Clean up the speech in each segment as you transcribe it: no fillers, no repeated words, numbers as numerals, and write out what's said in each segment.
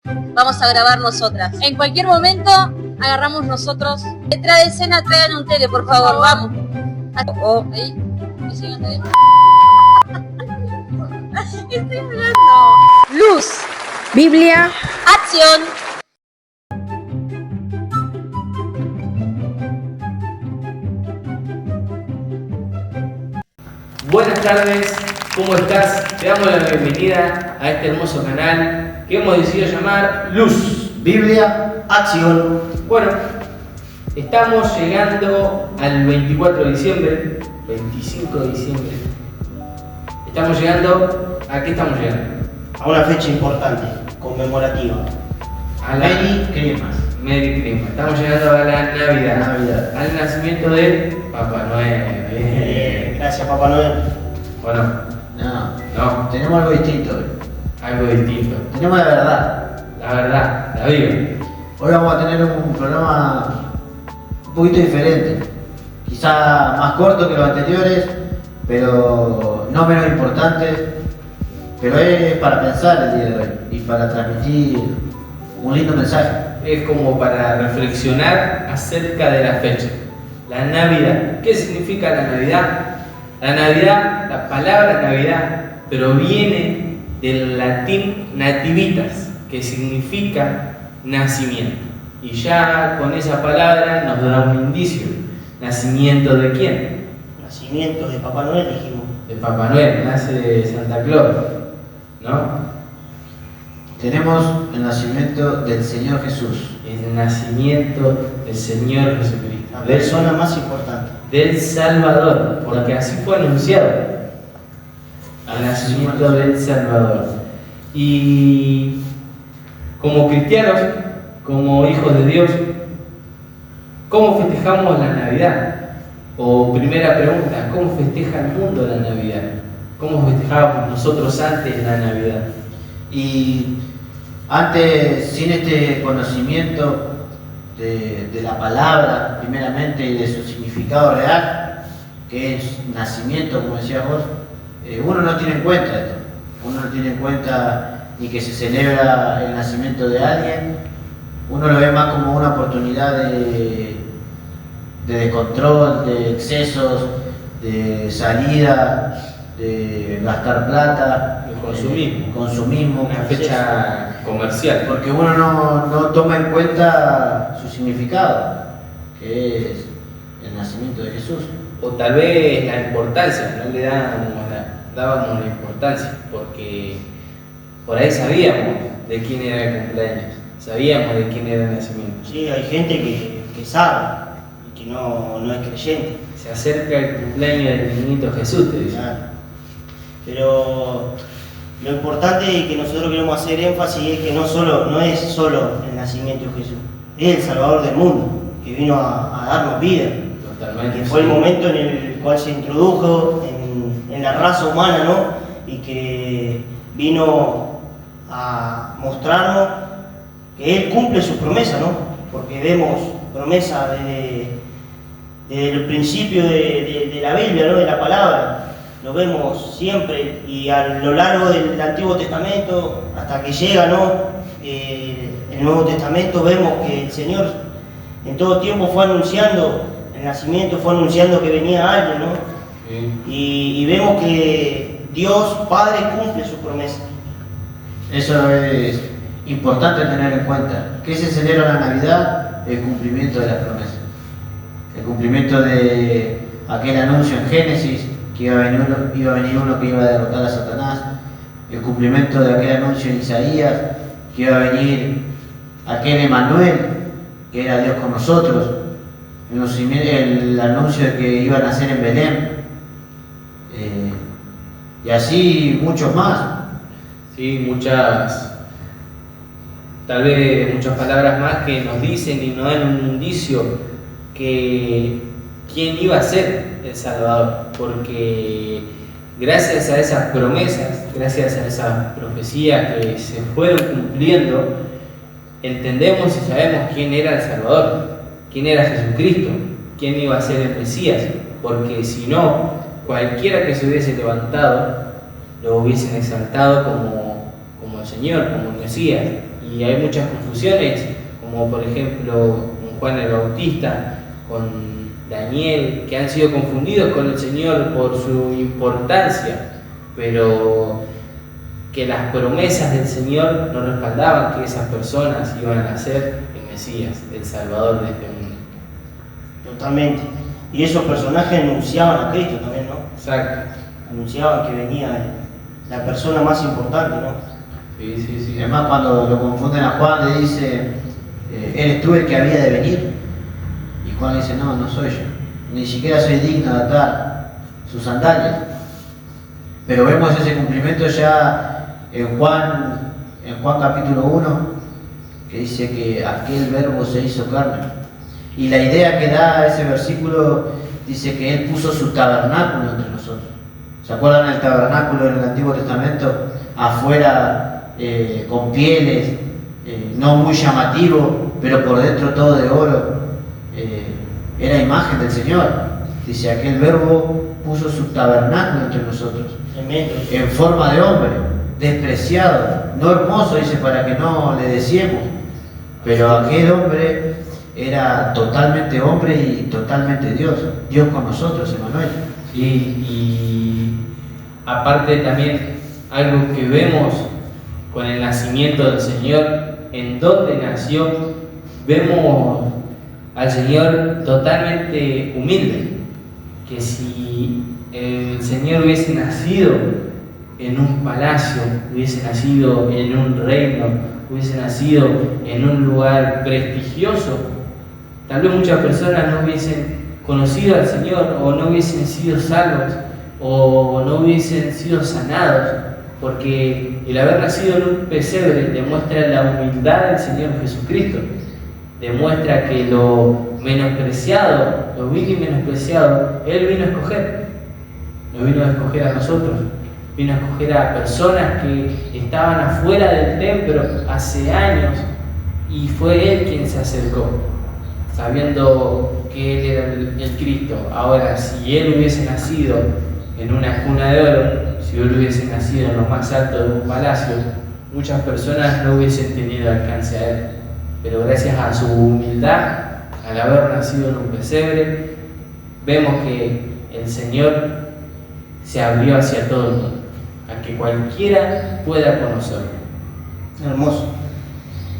vamos a grabar nosotras. En cualquier momento agarramos nosotros. Detrás de escena traigan un tele, por favor, vamos. Oh, ahí. Estoy hablando. Luz. Biblia. Acción. Buenas tardes, ¿cómo estás? Te damos la bienvenida a este hermoso canal que hemos decidido llamar Luz. Biblia, acción. Bueno, estamos llegando al 24 de diciembre, 25 de diciembre. Estamos llegando, ¿a qué estamos llegando? A una fecha importante, conmemorativa. A la Merry Christmas. Merry Christmas. Estamos llegando a la Navidad. Navidad. Al nacimiento de Papá Noel. Gracias, Papá Noel. Bueno, no, Tenemos algo distinto hoy. algo distinto. Tenemos la verdad. La verdad, la Biblia. Hoy vamos a tener un programa un poquito diferente. Quizá más corto que los anteriores, pero no menos importante. Pero es para pensar el día de hoy y para transmitir un lindo mensaje. Es como para reflexionar acerca de la fecha, la Navidad. ¿Qué significa la Navidad? La Navidad, la palabra Navidad, proviene del latín nativitas, que significa nacimiento. Y ya con esa palabra nos da un indicio. ¿Nacimiento de quién? Nacimiento de Papá Noel, dijimos. De Papá Noel, nace Santa Claus, ¿no? Tenemos el nacimiento del Señor Jesús, El nacimiento del Señor Jesucristo. la persona más importante. Del Salvador, porque así fue anunciado, el nacimiento del Salvador. Y como cristianos, como hijos de Dios, ¿cómo festejamos la Navidad? O primera pregunta, ¿cómo festeja el mundo la Navidad? ¿Cómo festejábamos nosotros antes la Navidad? Y antes, sin este conocimiento de la palabra, primeramente, y de su significado real, que es nacimiento, como decías vos, uno no tiene en cuenta esto. Uno no tiene en cuenta ni que se celebra el nacimiento de alguien. Uno lo ve más como una oportunidad de descontrol, de excesos, de salida, de gastar plata, El consumismo. consumismo, Una fecha comercial. porque uno no toma en cuenta su significado, que es el nacimiento de Jesús. O tal vez la importancia, no le dábamos la importancia, porque por ahí sabíamos de quién era el cumpleaños, sabíamos de quién era el nacimiento. Sí, hay gente que sabe y que no es creyente. Se acerca el cumpleaños del niñito Jesús, te dice. Claro. Pero lo importante y que nosotros queremos hacer énfasis es que no es solo el nacimiento de Jesús, es el Salvador del mundo, que vino a darnos vida. Totalmente. Que fue el sí. momento en el cual se introdujo en la raza humana, ¿no? Y que vino a mostrarnos que Él cumple sus promesas, ¿no? Porque vemos promesas desde el principio de la Biblia, ¿no? De la palabra. Lo vemos siempre y a lo largo del Antiguo Testamento, hasta que llega, ¿no? El Nuevo Testamento, vemos que el Señor en todo tiempo fue anunciando el nacimiento, fue anunciando que venía alguien, ¿no? Sí. Y vemos que Dios Padre cumple sus promesas. Eso es importante tener en cuenta. ¿Qué se celebra la Navidad? El cumplimiento de las promesas. El cumplimiento de aquel anuncio en Génesis, que iba a venir uno que iba a derrotar a Satanás. El cumplimiento de aquel anuncio en Isaías, que iba a venir aquel Emmanuel, que era Dios con nosotros. El anuncio de que iba a nacer en Belén. Y así muchos más. Sí, tal vez muchas palabras más que nos dicen y nos dan un indicio que quién iba a ser el Salvador, porque gracias a esas promesas, gracias a esas profecías que se fueron cumpliendo, entendemos y sabemos quién era el Salvador, quién era Jesucristo, quién iba a ser el Mesías, porque si no, cualquiera que se hubiese levantado lo hubiesen exaltado como el Señor, como el Mesías, y hay muchas confusiones, como por ejemplo con Juan el Bautista, con Daniel, que han sido confundidos con el Señor por su importancia, pero que las promesas del Señor no respaldaban que esas personas iban a ser el Mesías, el Salvador de este mundo. Totalmente. Y esos personajes anunciaban a Cristo también, ¿no? Exacto. Anunciaban que venía la persona más importante, ¿no? Sí, sí, sí. Además, cuando lo confunden a Juan, le dice, ¿eres tú el que había de venir? Y Juan le dice, no, no soy yo. Ni siquiera soy digno de atar sus sandalias. Pero vemos ese cumplimiento ya en Juan capítulo 1, que dice que aquel verbo se hizo carne. Y la idea que da ese versículo dice que Él puso su tabernáculo entre nosotros. ¿Se acuerdan del tabernáculo en el Antiguo Testamento? Afuera con pieles, no muy llamativo, pero por dentro todo de oro. Era imagen del Señor. Dice, aquel verbo puso su tabernáculo entre nosotros. En forma de hombre, despreciado, no hermoso, dice, para que no le deseemos. Pero aquel hombre era totalmente hombre y totalmente Dios. Dios con nosotros, Emanuel. Sí, y aparte también algo que vemos con el nacimiento del Señor, en donde nació, vemos al Señor totalmente humilde. Que si el Señor hubiese nacido en un palacio, hubiese nacido en un reino, hubiese nacido en un lugar prestigioso, tal vez muchas personas no hubiesen conocido al Señor, o no hubiesen sido salvos, o no hubiesen sido sanados, porque el haber nacido en un pesebre demuestra la humildad del Señor Jesucristo, demuestra que lo menospreciado, lo vil y menospreciado, Él vino a escoger, no vino a escoger a nosotros, vino a escoger a personas que estaban afuera del templo hace años, y fue Él quien se acercó, sabiendo que Él era el Cristo. Ahora, si Él hubiese nacido en una cuna de oro, si Él hubiese nacido en lo más alto de un palacio, muchas personas no hubiesen tenido alcance a Él. Pero gracias a su humildad, al haber nacido en un pesebre, vemos que el Señor se abrió hacia todo el mundo, a que cualquiera pueda conocerlo. Hermoso.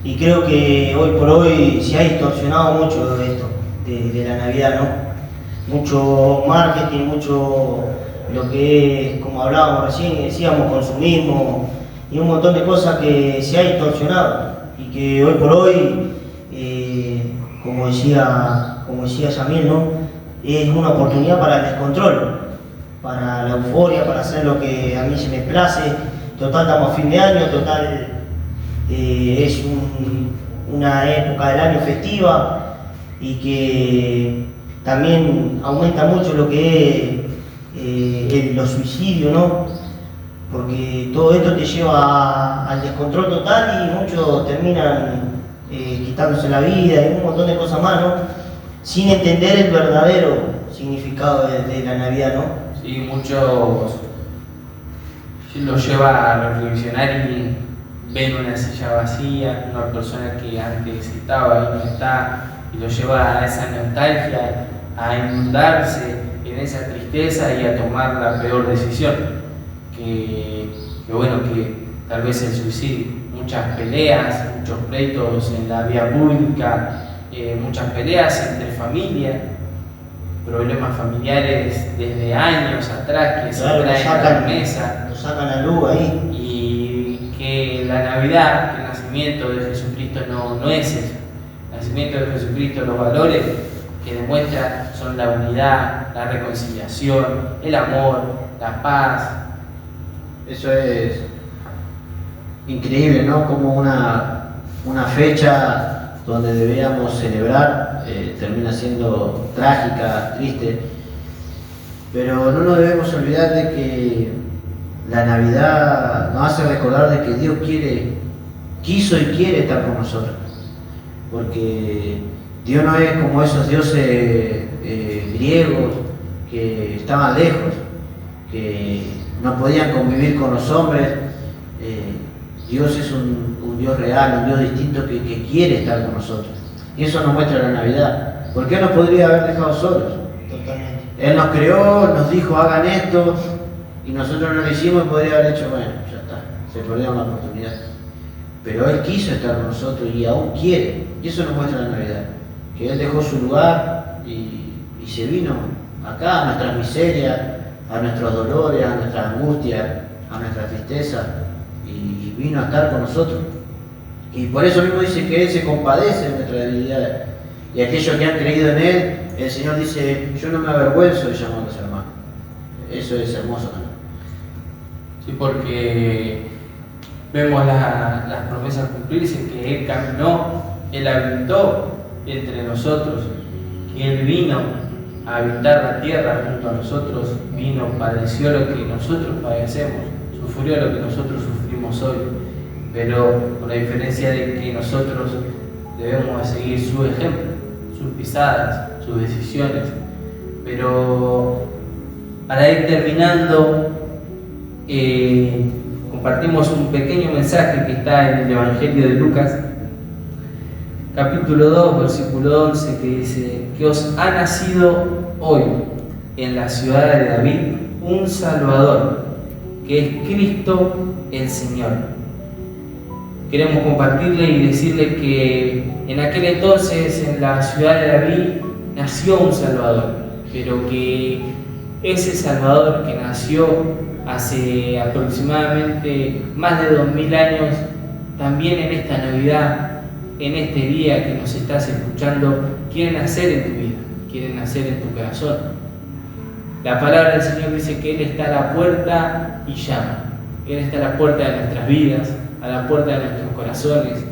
Y creo que hoy por hoy se ha distorsionado mucho de esto, de la Navidad, ¿no? Mucho marketing, mucho lo que es, como hablábamos recién, decíamos, consumismo y un montón de cosas que se ha distorsionado y que hoy por hoy, como decía Yamil, ¿no? Es una oportunidad para el descontrol, para la euforia, para hacer lo que a mí se me place. Total, estamos a fin de año, total, es una época del año festiva y que también aumenta mucho lo que es los suicidios, ¿no? Porque todo esto te lleva al descontrol total y muchos terminan quitándose la vida y un montón de cosas más, ¿no? Sin entender el verdadero significado de la Navidad, ¿no? Sí, muchos los lleva a reflexionar y ven una silla vacía, una persona que antes estaba y no está, y lo lleva a esa nostalgia, a inundarse en esa tristeza y a tomar la peor decisión, que tal vez el suicidio, muchas peleas, muchos pleitos en la vía pública, muchas peleas entre familia, problemas familiares desde años atrás que se traen a la mesa, lo sacan a luz ahí. y que la Navidad, que el nacimiento de Jesucristo no es eso. El nacimiento de Jesucristo, los valores que demuestra son la unidad, la reconciliación, el amor, la paz. Eso es increíble, ¿no? Como una fecha donde deberíamos celebrar termina siendo trágica, triste, pero no nos debemos olvidar de que la Navidad nos hace recordar de que Dios quiso y quiere estar con nosotros, porque Dios no es como esos dioses griegos que estaban lejos, que no podían convivir con los hombres. Dios es un Dios real, un Dios distinto que quiere estar con nosotros. Y eso nos muestra la Navidad. ¿Por qué nos podría haber dejado solos? Totalmente. Él nos creó, nos dijo hagan esto, y nosotros no lo hicimos y podría haber hecho, bueno, ya está, se perdió la oportunidad. Pero Él quiso estar con nosotros y aún quiere. Y eso nos muestra la Navidad. Que Él dejó su lugar y se vino acá a nuestras miserias, a nuestros dolores, a nuestras angustias, a nuestra tristeza, y vino a estar con nosotros. Y por eso mismo dice que Él se compadece de nuestras debilidades. Y aquellos que han creído en Él, el Señor dice, yo no me avergüenzo de llamarlos hermanos. Eso es hermoso también. Sí, porque vemos las promesas cumplirse, que Él caminó, Él habitó entre nosotros, que Él vino a habitar la tierra junto a nosotros, vino, padeció lo que nosotros padecemos, sufrió lo que nosotros sufrimos hoy, pero con la diferencia de que nosotros debemos seguir su ejemplo, sus pisadas, sus decisiones. Pero para ir terminando, compartimos un pequeño mensaje que está en el Evangelio de Lucas, capítulo 2, versículo 11, que dice que os ha nacido hoy en la ciudad de David un Salvador, que es Cristo el Señor. Queremos compartirle y decirle que en aquel entonces en la ciudad de David nació un Salvador, pero que ese Salvador que nació hace aproximadamente más de 2000 años, también en esta Navidad, en este día que nos estás escuchando, quiere nacer en tu vida, quiere nacer en tu corazón. La palabra del Señor dice que Él está a la puerta y llama. Él está a la puerta de nuestras vidas, a la puerta de nuestros corazones.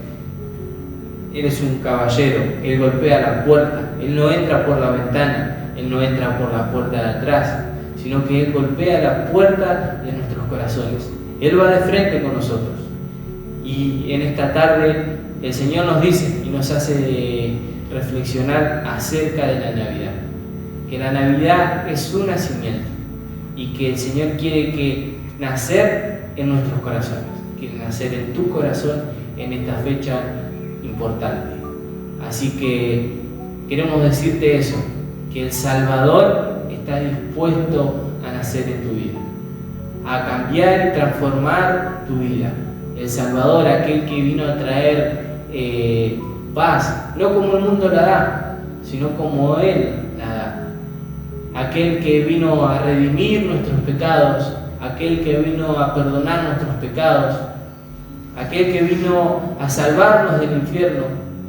Él es un caballero, Él golpea la puerta, Él no entra por la ventana, Él no entra por la puerta de atrás, sino que Él golpea la puerta de nuestros corazones. Él va de frente con nosotros. Y en esta tarde el Señor nos dice y nos hace reflexionar acerca de la Navidad. Que la Navidad es un nacimiento y que el Señor quiere que nacer en nuestros corazones, quiere nacer en tu corazón en esta fecha importante. Así que queremos decirte eso, que el Salvador está dispuesto a nacer en tu vida, a cambiar y transformar tu vida. El Salvador, aquel que vino a traer paz, no como el mundo la da, sino como Él la da. Aquel que vino a redimir nuestros pecados, aquel que vino a perdonar nuestros pecados, aquel que vino a salvarnos del infierno,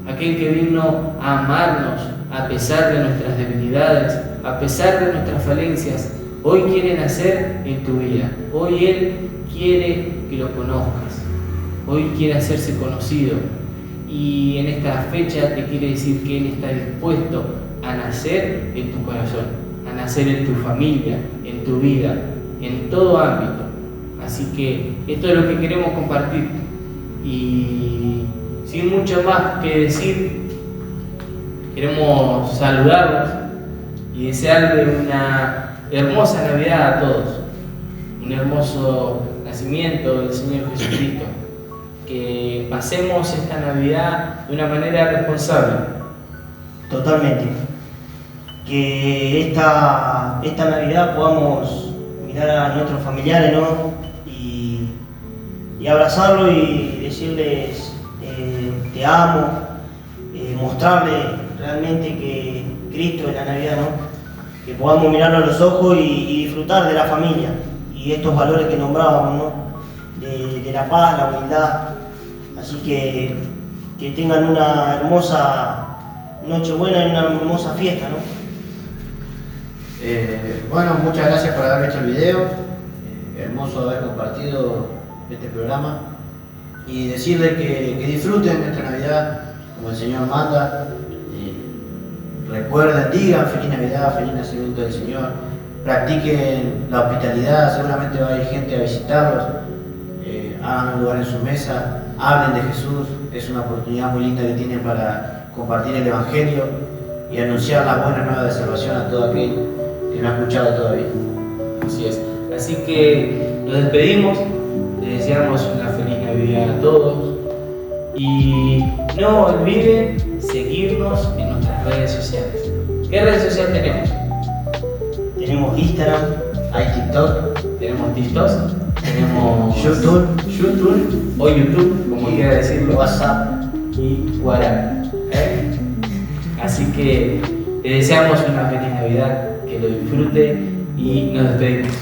aquel que vino a amarnos a pesar de nuestras debilidades, a pesar de nuestras falencias. Hoy quiere nacer en tu vida, hoy Él quiere que lo conozcas, hoy quiere hacerse conocido, y en esta fecha te quiere decir que Él está dispuesto a nacer en tu corazón, a nacer en tu familia, en tu vida, en todo ámbito. Así que esto es lo que queremos compartir, y sin mucho más que decir, queremos saludarlos y desearle una hermosa Navidad a todos, un hermoso nacimiento del Señor Jesucristo. Que pasemos esta Navidad de una manera responsable. Totalmente. Que esta Navidad podamos mirar a nuestros familiares, ¿no? Y abrazarlos y decirles te amo, mostrarles realmente que Cristo es la Navidad, ¿no? Que podamos mirarlo a los ojos y disfrutar de la familia y estos valores que nombrábamos, ¿no? De la paz, la humildad. Así que tengan una hermosa Nochebuena y una hermosa fiesta, ¿no? Bueno, muchas gracias por haber hecho el video. Hermoso haber compartido este programa y decirles que disfruten nuestra Navidad como el Señor manda. Recuerden, digan feliz Navidad, feliz nacimiento del Señor. Practiquen la hospitalidad, seguramente va a ir gente a visitarlos. Hagan un lugar en su mesa, hablen de Jesús. Es una oportunidad muy linda que tienen para compartir el Evangelio y anunciar las buenas nuevas de salvación a todo aquel que no ha escuchado todavía. Así es. Así que nos despedimos, les deseamos una feliz Navidad a todos Y no olviden seguirnos en nuestras redes sociales. ¿Qué redes sociales tenemos? Tenemos Instagram, Hay TikTok, Tenemos TikTok, tenemos YouTube o YouTube, como quiera decirlo, WhatsApp. y WhatsApp. Así que les deseamos una feliz Navidad, que lo disfrute y nos despedimos.